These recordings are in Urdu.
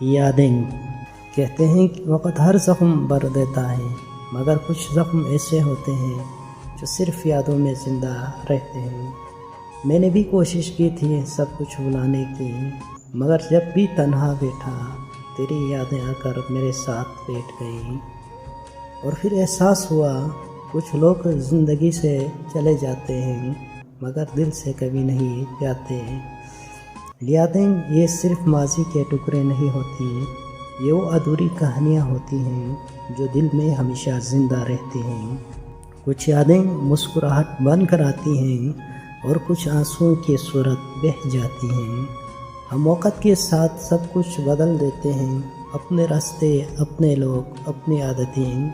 یادیں کہتے ہیں کہ وقت ہر زخم بھر دیتا ہے، مگر کچھ زخم ایسے ہوتے ہیں جو صرف یادوں میں زندہ رہتے ہیں۔ میں نے بھی کوشش کی تھی سب کچھ بھلانے کی، مگر جب بھی تنہا بیٹھا تیری یادیں آ کر میرے ساتھ بیٹھ گئیں، اور پھر احساس ہوا کچھ لوگ زندگی سے چلے جاتے ہیں مگر دل سے کبھی نہیں جاتے۔ یادیں یہ صرف ماضی کے ٹکڑے نہیں ہوتی، یہ وہ ادھوری کہانیاں ہوتی ہیں جو دل میں ہمیشہ زندہ رہتی ہیں۔ کچھ یادیں مسکراہٹ بن کر آتی ہیں اور کچھ آنسوؤں کی صورت بہہ جاتی ہیں۔ ہم وقت کے ساتھ سب کچھ بدل دیتے ہیں، اپنے راستے، اپنے لوگ، اپنی عادتیں،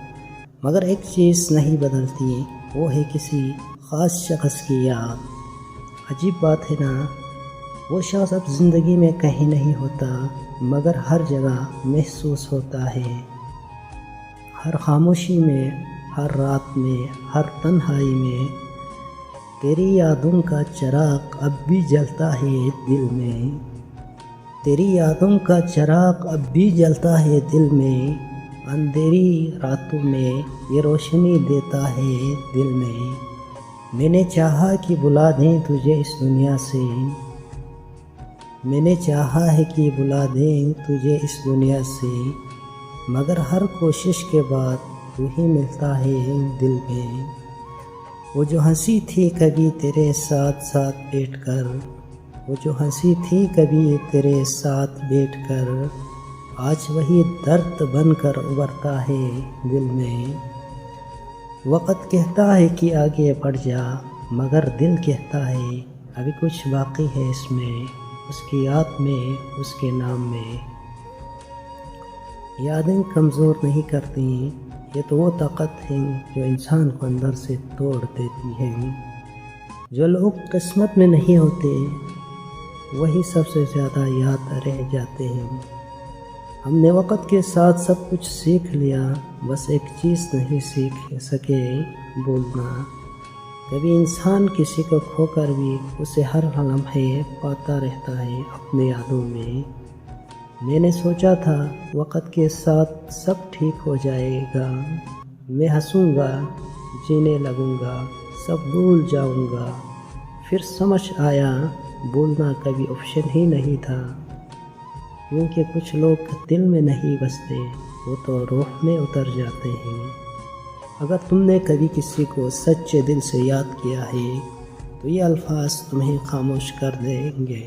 مگر ایک چیز نہیں بدلتی، وہ ہے کسی خاص شخص کی یاد۔ عجیب بات ہے نا، وہ شخص اب زندگی میں کہیں نہیں ہوتا، مگر ہر جگہ محسوس ہوتا ہے، ہر خاموشی میں، ہر رات میں، ہر تنہائی میں۔ تیری یادوں کا چراغ اب بھی جلتا ہے دل میں، تیری یادوں کا چراغ اب بھی جلتا ہے دل میں، اندھیری راتوں میں یہ روشنی دیتا ہے دل میں۔ میں نے چاہا کہ بلا دیں تجھے اس دنیا سے، میں نے چاہا ہے کہ بلا دیں تجھے اس دنیا سے، مگر ہر کوشش کے بعد تو ہی ملتا ہے دل میں۔ وہ جو ہنسی تھی کبھی تیرے ساتھ ساتھ بیٹھ کر، وہ جو ہنسی تھی کبھی تیرے ساتھ بیٹھ کر، آج وہی درد بن کر ابھرتا ہے دل میں۔ وقت کہتا ہے کہ آگے بڑھ جا، مگر دل کہتا ہے ابھی کچھ باقی ہے اس میں، اس کی یاد میں، اس کے نام میں۔ یادیں کمزور نہیں کرتی، یہ تو وہ طاقت ہے جو انسان کو اندر سے توڑ دیتی ہے۔ جو لوگ قسمت میں نہیں ہوتے وہی سب سے زیادہ یاد رہ جاتے ہیں۔ ہم نے وقت کے ساتھ سب کچھ سیکھ لیا، بس ایک چیز نہیں سیکھ سکے، بولنا۔ کبھی انسان کسی کو کھو کر بھی اسے ہر لمحے پاتا رہتا ہے اپنی یادوں میں۔ میں نے سوچا تھا وقت کے ساتھ سب ٹھیک ہو جائے گا، میں ہنسوں گا، جینے لگوں گا، سب بھول جاؤں گا۔ پھر سمجھ آیا بولنا کبھی آپشن ہی نہیں تھا، کیونکہ کچھ لوگ دل میں نہیں بستے، وہ تو روح میں اتر جاتے ہیں۔ اگر تم نے کبھی کسی کو سچے دل سے یاد کیا ہے تو یہ الفاظ تمہیں خاموش کر دیں گے۔